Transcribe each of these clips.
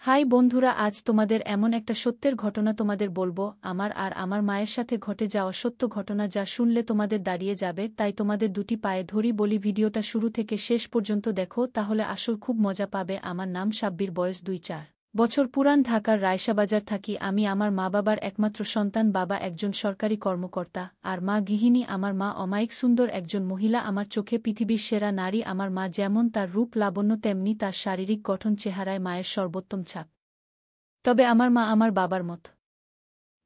High বন্ধুরা, আজ তোমাদের এমন একটা সত্যের ঘটনা তোমাদের বলবো, আমার আর আমার মায়ের সাথে ঘটে যাওয়া সত্য ঘটনা, যা শুনলে তোমাদের দাঁড়িয়ে যাবে। তাই তোমাদের দুটি পায়ে ধরি, বলি ভিডিওটা শুরু থেকে শেষ পর্যন্ত দেখো, তাহলে আসল খুব মজা পাবে। আমার নাম সাব্বির, বয়স 2-4 বছর, পুরান ঢাকার রায়শাবাজার থাকি আমি। আমার মা বাবার একমাত্র সন্তান। বাবা একজন সরকারি কর্মকর্তা আর মা গৃহিণী। আমার মা অমায়িক সুন্দর একজন মহিলা, আমার চোখে পৃথিবীর সেরা নারী। আমার মা যেমন তার রূপ লাবণ্য, তেমনি তার শারীরিক গঠন, চেহারায় মায়ের সর্বোত্তম ছাপ। তবে আমার মা আমার বাবার মতো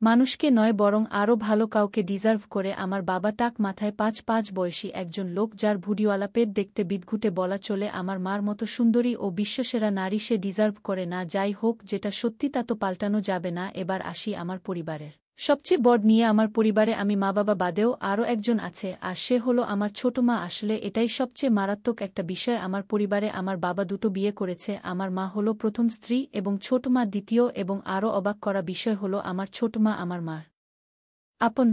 মানুষকে নয়, বরং আরও ভালো কাউকে ডিজার্ভ করে। আমার বাবা টাক মাথায় 5-5 বয়সী একজন লোক, যার ভুড়িওয়ালা পেট দেখতে বিদঘুটে বলা চলে। আমার মার মতো সুন্দরী ও বিশ্বসেরা নারী সে ডিজার্ভ করে না। যাই হোক, যেটা সত্যি তা তো পাল্টানো যাবে না। এবার আসি আমার পরিবারের সবচেয়ে বড় নিয়ে। আমার পরিবারে আমি মা বাবা বাদেও আরও একজন আছে, আর সে হলো আমার ছোট মা। আসলে এটাই সবচেয়ে মারাত্মক একটা বিষয় আমার পরিবারে। আমার বাবা দুটো বিয়ে করেছে। আমার মা হলো প্রথম স্ত্রী এবং ছোট মা দ্বিতীয়। এবং আরও অবাক করা বিষয় হলো, আমার ছোট মা আমার মার আপন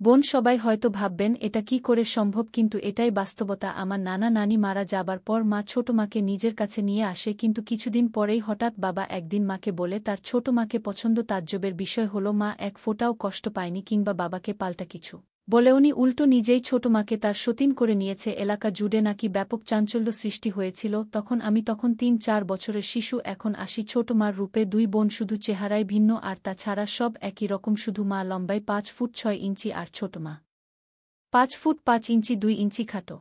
বোন। সবাই হয়তো ভাববেন এটা কি করে সম্ভব, কিন্তু এটাই বাস্তবতা। আমার নানা নানি মারা যাবার পর মা ছোট মাকে নিজের কাছে নিয়ে আসে, কিন্তু কিছুদিন পরেই হঠাৎ বাবা একদিন মাকে বলে তার ছোট মাকে পছন্দ। তাজ্জবের বিষয় হলো, মা এক ফোঁটাও কষ্ট পায়নি কিংবা বাবাকে পাল্টা কিছু বলেওনি। উল্টো নিজেই ছোট মাকে তার সতীন করে নিয়েছে। এলাকা জুড়ে নাকি ব্যাপক চাঞ্চল্য সৃষ্টি হয়েছিল তখন। আমি তখন 3-4 বছরের শিশু। এখন আসি ছোট মার রূপে। দুই বোন, শুধু চেহারায় ভিন্ন, আর তাছাড়া সব একই রকম। শুধু মা লম্বায় 5 ফুট 6 ইঞ্চি আর ছোট মা 5 ফুট 5 ইঞ্চি 2 ইঞ্চি খাটো।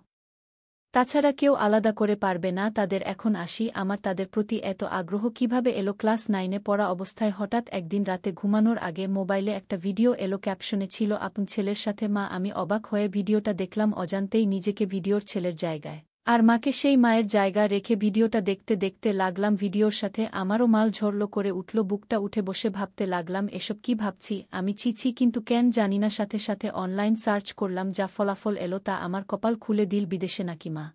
তাছাড়া কেউ আলাদা করে পারবে না তাদের। এখন আসি, আমার তাদের প্রতি এত আগ্রহ কিভাবে এলো? ক্লাস 9-এ পড়া অবস্থায় হঠাৎ একদিন রাতে ঘুমানোর আগে মোবাইলে একটা ভিডিও এলো। ক্যাপশনে ছিল আপন ছেলের সাথে মা। আমি অবাক হয়ে ভিডিওটা দেখলাম, অজান্তেই নিজেকে ভিডিওর ছেলের জায়গায় আর মাকে সেই মায়ের জায়গা রেখে ভিডিওটা দেখতে দেখতে লাগলাম। ভিডিওর সাথে আমারও মাল ঝরল করে উঠল, বুকটা উঠে বসে ভাবতে লাগলাম, এসব কি ভাবছি আমি? ছি, কিন্তু কেন জানি না। সাথে সাথে অনলাইন সার্চ করলাম, যা ফলাফল এলো তা আমার কপাল খুলে দিল। বিদেশে নাকি মা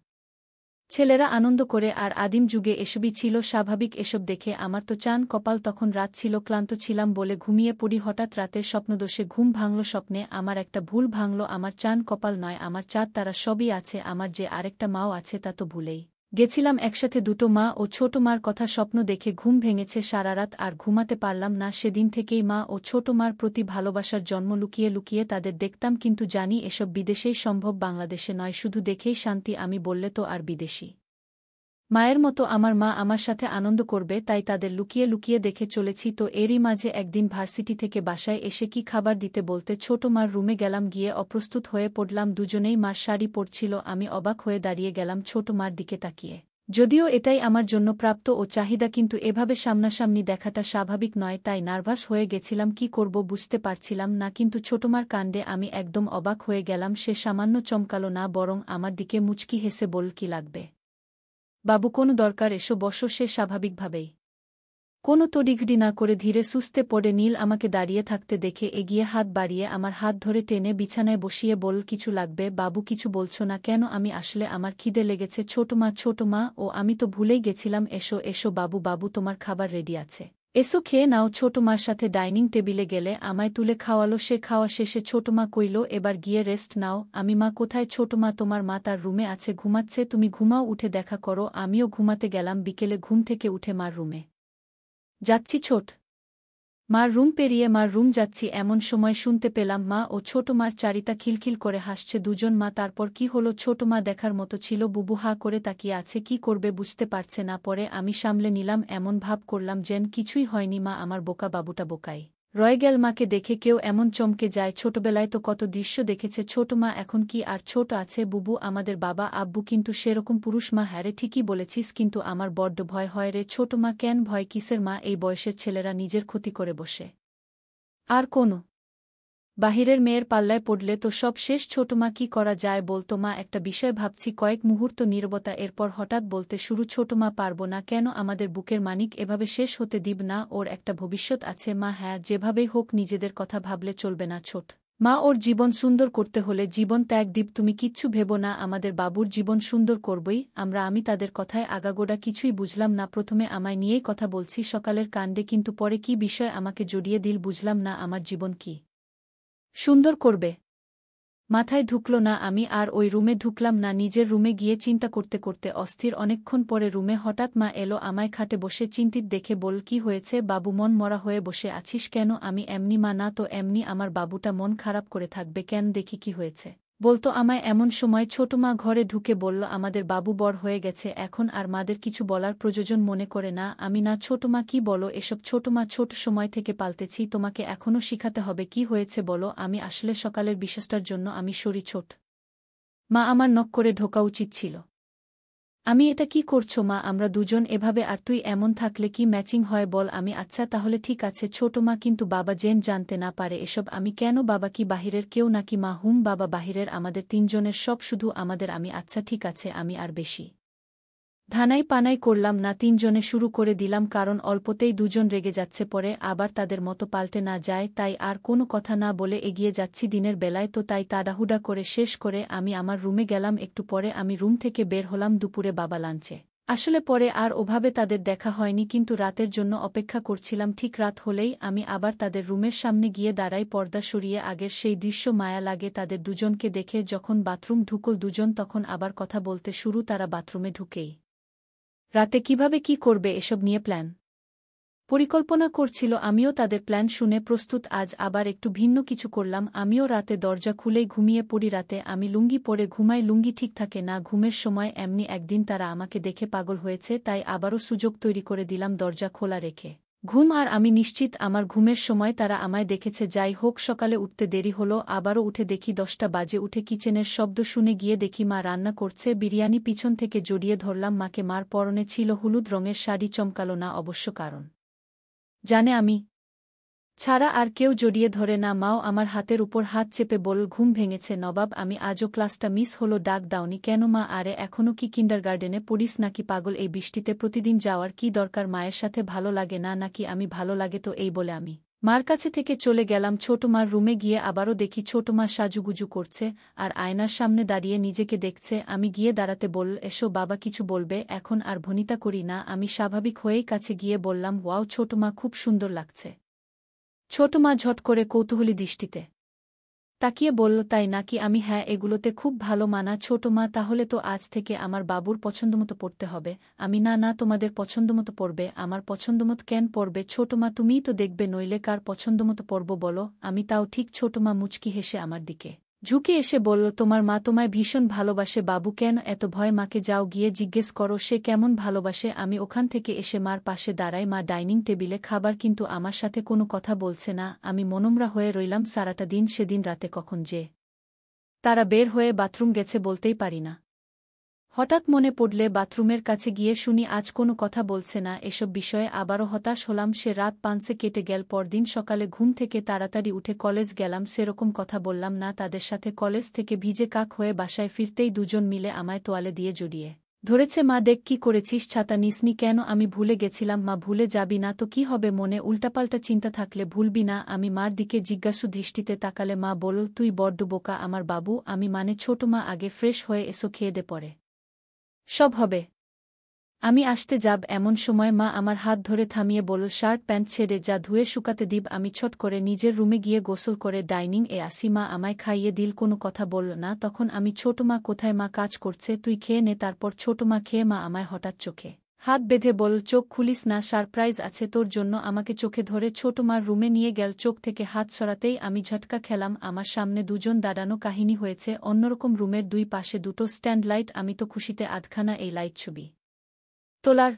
ছেলেরা আনন্দ করে, আর আদিম যুগে এসবই ছিল স্বাভাবিক। এসব দেখে আমার তো চান কপাল। তখন রাত ছিল, ক্লান্ত ছিলাম বলে ঘুমিয়ে পড়ি। হঠাৎ রাতের স্বপ্নদোষে ঘুম ভাঙল। স্বপ্নে আমার একটা ভুল ভাঙল। আমার চান কপাল নয়, আমার চাঁদ তারা সবই আছে। আমার যে আরেকটা মাও আছে তা তো ভুলেই গেছিলাম। একসাথে দুটো মা ও ছোট মার কথা স্বপ্ন দেখে ঘুম ভেঙেছে সারা রাত, আর ঘুমাতে পারলাম না। সেদিন থেকেই মা ও ছোট মার প্রতি ভালোবাসার জন্ম। লুকিয়ে লুকিয়ে তাদের দেখতাম, কিন্তু জানি এসব বিদেশেই সম্ভব, বাংলাদেশে নয়। শুধু দেখেই শান্তি। আমি বললে তো আর বিদেশি মায়ের মতো আমার মা আমার সাথে আনন্দ করবে, তাই তাদের লুকিয়ে লুকিয়ে দেখে চলেছি। তো এরই মাঝে একদিন ভার্সিটি থেকে বাসায় এসে কি খাবার দিতে বলতে ছোট মার রুমে গেলাম। গিয়ে অপ্রস্তুত হয়ে পড়লাম। দুজনেই মার শাড়ি পরছিল। আমি অবাক হয়ে দাঁড়িয়ে গেলাম ছোট মার দিকে তাকিয়ে। যদিও এটাই আমার জন্য প্রাপ্ত ও চাহিদা, কিন্তু এভাবে সামনাসামনি দেখাটা স্বাভাবিক নয়। তাই নার্ভাস হয়ে গেছিলাম, কি করব বুঝতে পারছিলাম না। কিন্তু ছোটমার কাণ্ডে আমি একদম অবাক হয়ে গেলাম। সে সামান্য চমকালো না, বরং আমার দিকে মুচকি হেসে বলল, কি লাগবে বাবু? কোনো দরকার, এসো বসো। সে স্বাভাবিকভাবেই কোনো তড়িঘড়ি না করে ধীরে সুস্থে পড়ে নীল আমাকে দাঁড়িয়ে থাকতে দেখে এগিয়ে হাত বাড়িয়ে আমার হাত ধরে টেনে বিছানায় বসিয়ে বলল, কিছু লাগবে বাবু? কিছু বলছো না কেন? আমি আসলে আমার খিদে লেগেছে। ছোট মা ও আমি তো ভুলেই গেছিলাম। এসো এসো বাবু, বাবু তোমার খাবার রেডি আছে, এসো খেয়ে নাও। ছোট মার সাথে ডাইনিং টেবিলে গেলে আমায় তুলে খাওয়ালো সে। খাওয়া শেষে ছোট মা কইল, এবার গিয়ে রেস্ট নাও। আমি, মা কোথায়? ছোট মা, তোমার মা তার রুমে আছে, ঘুমাচ্ছে। তুমি ঘুমাও, উঠে দেখা করো। আমিও ঘুমাতে গেলাম। বিকেলে ঘুম থেকে উঠে মার রুমে যাচ্ছি, ছোট মার রুম পেরিয়ে মার রুম যাচ্ছি, এমন সময় শুনতে পেলাম মা ও ছোট মার চারিতা খিলখিল করে হাসছে দুজন মা। তারপর কি হলো? ছোট মা দেখার মতো ছিল, বুবু হা করে তাকিয়ে আছে, কি করবে বুঝতে পারছে না। পরে আমি সামলে নিলাম, এমন ভাব করলাম যেন কিছুই হয়নি। মা আমার বোকা বাবুটা বোকাই রয়ে গেল। মাকে দেখে কেউ এমন চমকে যায়? ছোটবেলায় তো কত দৃশ্য দেখেছে ছোট মা, এখন কি আর ছোট আছে? বুবু আমাদের বাবা আব্বু কিন্তু সেরকম পুরুষ। মা হ্যারে ঠিকই বলেছিস, কিন্তু আমার বড্ড ভয় হয় রে। ছোট মা কেন ভয় কিসের মা? এই বয়সের ছেলেরা নিজের ক্ষতি করে বসে, আর কোনো বাহিরের মেয়ের পাল্লায় পড়লে তো সব শেষ। ছোট মা, কি করা যায় বলতো? মা একটা বিষয় ভাবছি। কয়েক মুহূর্ত নীরবতা, এরপর হঠাৎ বলতে শুরু, ছোট মা পারবো না কেন? আমাদের বুকের মানিক এভাবে শেষ হতে দিব না, ওর একটা ভবিষ্যৎ আছে। মা হ্যাঁ, যেভাবেই হোক নিজেদের কথা ভাবলে চলবে না ছোট মা। ওর জীবন সুন্দর করতে হলে জীবন ত্যাগ দিব। তুমি কিচ্ছু ভেবো না, আমাদের বাবুর জীবন সুন্দর করবই আমরা। আমি তাদের কথায় আগাগোড়া কিছুই বুঝলাম না। প্রথমে আমায় নিয়েই কথা বলছি, সকালের কাণ্ডে, কিন্তু পরে কি বিষয় আমাকে জড়িয়ে দিল বুঝলাম না। আমার জীবন কি সুন্দর করবে মাথায় ঢুকল না। আমি আর ওই রুমে ঢুকলাম না। নিজের রুমে গিয়ে চিন্তা করতে করতে অস্থির। অনেকক্ষণ পরে রুমে হঠাৎ মা এলো। আমায় খাটে বসে চিন্তিত দেখে বল, কি হয়েছে বাবু, মন মরা হয়ে বসে আছিস কেন? আমি এমনি মা, না তো এমনি। আমার বাবুটা মন খারাপ করে থাকবে কেন, দেখি কি হয়েছে বলতো আমায়। এমন সময় ছোট মা ঘরে ঢুকে বলল, আমাদের বাবু বড় হয়ে গেছে, এখন আর মাদের কিছু বলার প্রয়োজন মনে করে না। আমি না ছোট মা, কি বলো এসব? ছোট মা, ছোট সময় থেকে পালতেছি, তোমাকে এখনও শিখাতে হবে। কি হয়েছে বলো? আমি আসলে সকালের বিশেষটার জন্য আমি সরি ছোট মা, আমার নক করে ঢোকা উচিত ছিল। আমি এটা কি করছো মা? আমরা দুজন এভাবে আর তুই এমন থাকলে কি ম্যাচিং হয় বল? আমি আচ্ছা তাহলে ঠিক আছে ছোট মা, কিন্তু বাবা যেন জানতে না পারে এসব। আমি কেন? বাবা কি বাহিরের কেউ নাকি মা? হুম বাবা বাহিরের, আমাদের তিনজনের সব, শুধু আমাদের। আমি আচ্ছা ঠিক আছে। আমি আর বেশি ধানাই পানাই করলাম না, তিনজনে শুরু করে দিলাম, কারণ অল্পতেই দুজন রেগে যাচ্ছে, পরে আবার তাদের মতো পাল্টে না যায়, তাই আর কোনো কথা না বলে এগিয়ে যাচ্ছি। দিনের বেলায় তো তাই তাড়াহুড়া করে শেষ করে আমি আমার রুমে গেলাম। একটু পরে আমি রুম থেকে বের হলাম। দুপুরে বাবা লাঞ্চে আসলে পরে আর ওভাবে তাদের দেখা হয়নি, কিন্তু রাতের জন্য অপেক্ষা করছিলাম। ঠিক রাত হলেই আমি আবার তাদের রুমের সামনে গিয়ে দাঁড়াই, পর্দা সরিয়ে। আগের সেই দৃশ্য মায়া লাগে তাদের দুজনকে দেখে। যখন বাথরুম ঢুকল দুজন, তখন আবার কথা বলতে শুরু। তারা বাথরুমে ঢুকেই রাতে কিভাবে কি করবে এসব নিয়ে প্ল্যান পরিকল্পনা করছিল। আমিও তাদের প্ল্যান শুনে প্রস্তুত। আজ আবার একটু ভিন্ন কিছু করলাম। আমিও রাতে দরজা খুলেই ঘুমিয়ে পড়ি। রাতে আমি লুঙ্গি পরে ঘুমাই। লুঙ্গি ঠিক থাকে না ঘুমের সময়। এমনি একদিন তারা আমাকে দেখে পাগল হয়েছে, তাই আবারও সুযোগ তৈরি করে দিলাম দরজা খোলা রেখে ঘুম। আর আমি নিশ্চিত আমার ঘুমের সময় তারা আমায় দেখেছে। যাই হোক, সকালে উঠতে দেরি হলো। আবারও উঠে দেখি 10টা বাজে। উঠে কিচেনের শব্দ শুনে গিয়ে দেখি মা রান্না করছে বিরিয়ানি। পিছন থেকে জড়িয়ে ধরলাম মাকে। মার পরনে ছিল হলুদ রঙের শাড়ি। চমকালো না অবশ্য, কারণ জানে আমি ছাড়া আর কেউ জড়িয়ে ধরে না। মাও আমার হাতের উপর হাত চেপে বলল, ঘুম ভেঙেছে নবাব? আমি আজও ক্লাসটা মিস হলো, ডাক দাওনি কেন মা? আরে এখনও কি কিন্ডারগার্ডেনে পড়িস নাকি পাগল? এই বৃষ্টিতে প্রতিদিন যাওয়ার কি দরকার? মায়ের সাথে ভালো লাগে না নাকি? আমি ভালো লাগে তো, এই বলে আমি মার কাছে থেকে চলে গেলাম। ছোট মার রুমে গিয়ে আবারও দেখি ছোট মা সাজুগুজু করছে আর আয়নার সামনে দাঁড়িয়ে নিজেকে দেখছে। আমি গিয়ে দাঁড়াতে বলল, এসো বাবা কিছু বলবে? এখন আর ভনিতা করি না। আমি স্বাভাবিক হয়েই কাছে গিয়ে বললাম, ওয়াও ছোট মা, খুব সুন্দর লাগছে। ছোট মা ঝট করে কৌতূহলী দৃষ্টিতে তাকিয়ে বলল, তাই নাকি? আমি হ্যাঁ, এগুলোতে খুব ভালো মানা ছোট মা। তাহলে তো আজ থেকে আমার বাবুর পছন্দমতো পড়তে হবে। আমি না না, তোমাদের পছন্দমতো পড়বে। আমার পছন্দমতো কেন পড়বে ছোট মা? তুমিই তো দেখবে, নইলে কার পছন্দমতো পড়ব বলো? আমি তাও ঠিক। ছোট মা মুচকি হেসে আমার দিকে ঝুঁকে এসে বলল, তোমার মা তোমায় ভীষণ ভালোবাসে বাবু। কেন এত ভয়? মাকে যাও গিয়ে জিজ্ঞেস করো সে কেমন ভালোবাসে। আমি ওখান থেকে এসে মার পাশে দাঁড়াই। মা ডাইনিং টেবিলে খাবার, কিন্তু আমার সাথে কোনো কথা বলছে না। আমি মনমরা হয়ে রইলাম সারাটা দিন। সেদিন রাতে কখন যে তারা বের হয়ে বাথরুম গেছে বলতেই পারি না। হঠাৎ মনে পড়লে বাথরুমের কাছে গিয়ে শুনি আজ কোনো কথা বলছে না। এসব বিষয়ে আবারও হতাশ হলাম। সে রাত 5 কেটে গেল। পরদিন সকালে ঘুম থেকে তাড়াতাড়ি উঠে কলেজ গেলাম। সেরকম কথা বললাম না তাদের সাথে। কলেজ থেকে ভিজে কাক হয়ে বাসায় ফিরতেই দুজন মিলে আমায় তোয়ালে দিয়ে জড়িয়ে ধরেছে। মা দেখ কি করেছিস, ছাতা নিসনি কেন? আমি ভুলে গেছিলাম মা। ভুলে যাবি না তো কি হবে? মনে উল্টাপাল্টা চিন্তা থাকলে ভুলবি না। আমি মার দিকে জিজ্ঞাসু দৃষ্টিতে তাকালে মা বলল, তুই বড্ড বোকা আমার বাবু। আমি মানে ছোট মা, আগে ফ্রেশ হয়ে এসো, খেয়ে দে, পরে সব হবে। আমি আসতে যাব। এমন সময় মা আমার হাত ধরে থামিয়ে বলল, শার্ট প্যান্ট ছেড়ে যা, ধুয়ে শুকাতে দিব। আমি ছট করে নিজের রুমে গিয়ে গোসল করে ডাইনিং এ আসি। মা আমায় খাইয়ে দিল, কোনো কথা বলল না। তখন আমি, ছোট মা কোথায়? মা কাজ করছে, তুই খেয়ে নে। তারপর ছোট মা খেয়ে মা আমায় হঠাৎ চোখে হাত বেঁধে বলল, চোখ খুলিস না, সারপ্রাইজ আছে তোর জন্য। আমাকে চোখে ধরে ছোট মার রুমে নিয়ে গেল। চোখ থেকে হাত সরাতেই আমি ঝটকা খেলাম। আমার সামনে দুজন দাঁড়ানো। কাহিনী হয়েছে অন্যরকম। রুমের দুই পাশে দুটো স্ট্যান্ড লাইট। আমি তো খুশিতে আধখানা। এই লাইট ছবি তোলার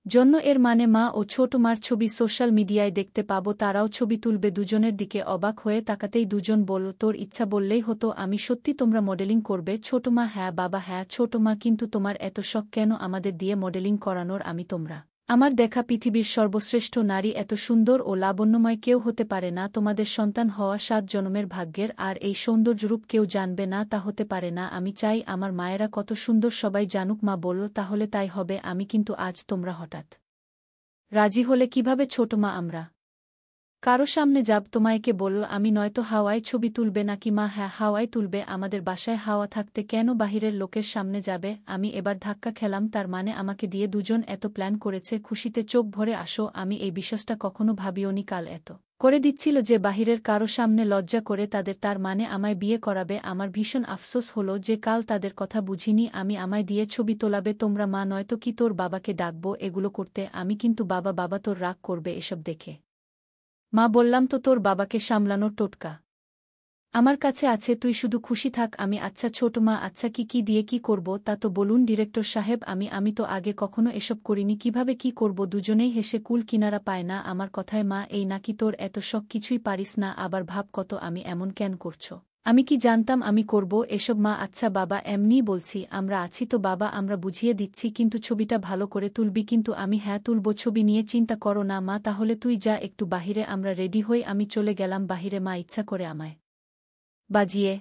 জন্য, এর মানে মা ও ছোট মার ছবি সোশ্যাল মিডিয়ায় দেখতে পাবো, তারাও ছবি তুলবে। দুজনের দিকে অবাক হয়ে তাকাতেই দুজন বলল, তোর ইচ্ছা বললেই হতো। আমি, সত্যি তোমরা মডেলিং করবে? ছোট মা, হ্যাঁ বাবা হ্যাঁ। ছোট মা, কিন্তু তোমার এত শখ কেন আমাদের দিয়ে মডেলিং করানোর? আমি তোমরা আমার দেখা পৃথিবীর সর্বশ্রেষ্ঠ নারী। এত সুন্দর ও লাবণ্যময় কেউ হতে পারে না। তোমাদের সন্তান হওয়া 7 জন্মের ভাগ্যের। আর এই সৌন্দর্যরূপ কেউ জানবে না, তা হতে পারে না। আমি চাই আমার মায়েরা কত সুন্দর সবাই জানুক। মা বলল, তাহলে তাই হবে। আমি, কিন্তু আজ তোমরা হঠাৎ রাজি হলে কিভাবে ছোট মা? আমরা কারো সামনে যাব? তোমায়কে বলল। আমি, নয়তো হাওয়ায় ছবি তুলবে নাকি? মা হ্যাঁ, হাওয়ায় তুলবে। আমাদের বাসায় হাওয়া থাকতে কেন বাহিরের লোকের সামনে যাবে? আমি এবার ধাক্কা খেলাম। তার মানে আমাকে দিয়ে দুজন এত প্ল্যান করেছে? খুশিতে চোখ ভরে আসো। আমি এই বিশ্বাসটা কখনো ভাবিওনি কাল এত করে দিচ্ছিল যে বাহিরের কারো সামনে লজ্জা করে তার মানে আমায় বিয়ে করাবে। আমার ভীষণ আফসোস হলো যে কাল তাদের কথা বুঝিনি। আমায় দিয়ে ছবি তোলাবে তোমরা, মা নয়তো কি তোর বাবাকে ডাকবো এগুলো করতে। আমি কিন্তু বাবা তোর রাগ করবে এসব দেখে। মা বললাম তো তোর বাবাকে সামলানোর টোটকা আমার কাছে আছে, তুই শুধু খুশি থাক। আচ্ছা ছোট মা, আচ্ছা কি দিয়ে কি করব তা তো বলুন ডিরেক্টর সাহেব। আমি তো আগে কখনো এসব করিনি, কিভাবে কি করব। দুজনেই হেসে কুল কিনারা পায় না আমার কথায়। মা এই নাকি তোর এত শখ, কিছুই পারিস না, আবার ভাব কত আমি এমন কেন করছো। আমি কি জানতাম আমি করব এসব। মা আচ্ছা বাবা এমনিই বলছি, আমরা আছি তো বাবা, আমরা বুঝিয়ে দিচ্ছি, কিন্তু ছবিটা ভালো করে তুলবি কিন্তু। আমি হ্যাঁ তুলব, ছবি নিয়ে চিন্তা করো না মা। তাহলে তুই যা একটু বাহিরে, আমরা রেডি হই। আমি চলে গেলাম বাহিরে। মা ইচ্ছা করে আমায় বাজিয়ে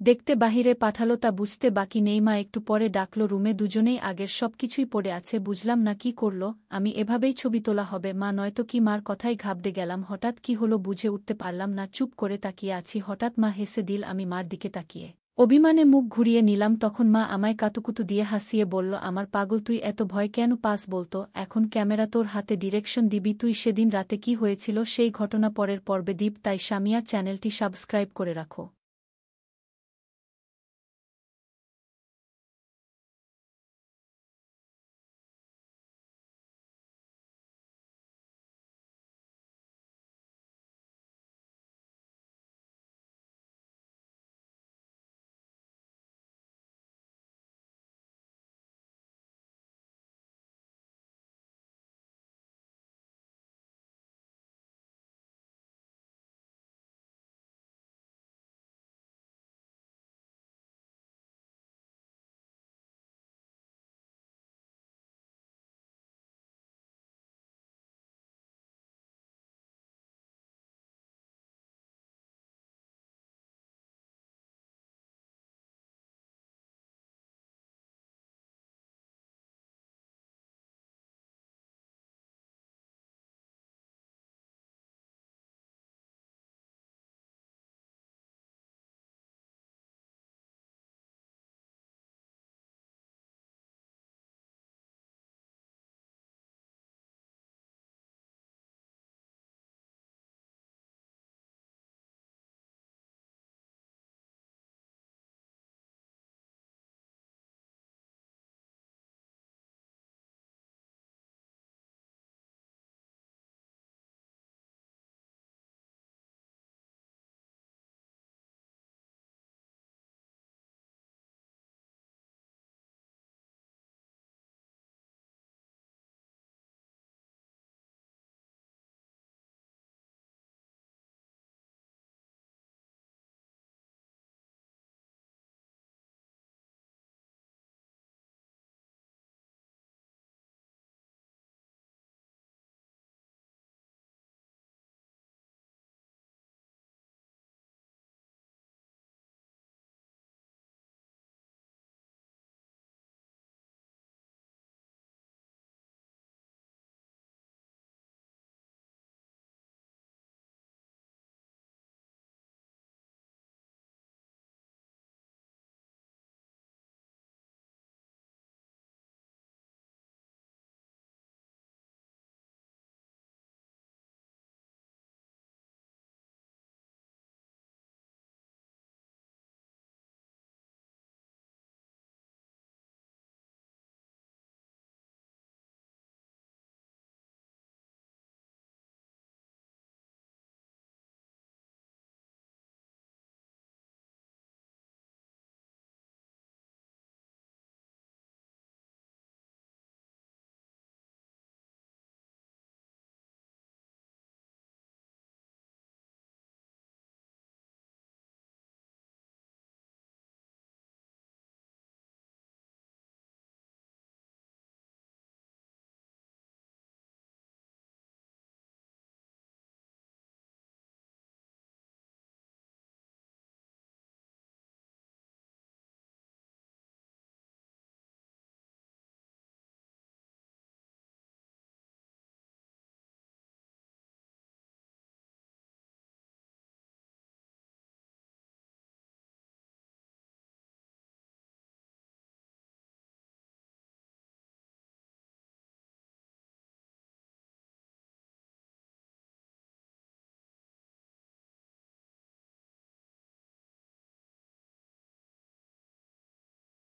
দেখতে বাহিরে পাঠালো তা বুঝতে বাকি নেই। মা একটু পরে ডাকল রুমে, দুজনেই আগের সব কিছুই পড়ে আছে। বুঝলাম না কি করল, আমি এভাবেই ছবি তোলা হবে মা নয়তো কি। মার কথাই ঘাবড়ে গেলাম। হঠাৎ কি হলো বুঝে উঠতে পারলাম না, চুপ করে তাকিয়ে আছি। হঠাৎ মা হেসে দিল। আমি মার দিকে তাকিয়ে অভিমানে মুখ ঘুরিয়ে নিলাম। তখন মা আমায় কাতুকুতু দিয়ে হাসিয়ে বলল, আমার পাগল তুই এত ভয় কেন পাস বলতো। এখন ক্যামেরা তোর হাতে, ডিরেকশন দিবি তুই। সেদিন রাতে কি হয়েছিল সেই ঘটনা পরের পর্বে দিব। তাই সামিয়া চ্যানেলটি সাবস্ক্রাইব করে রাখো।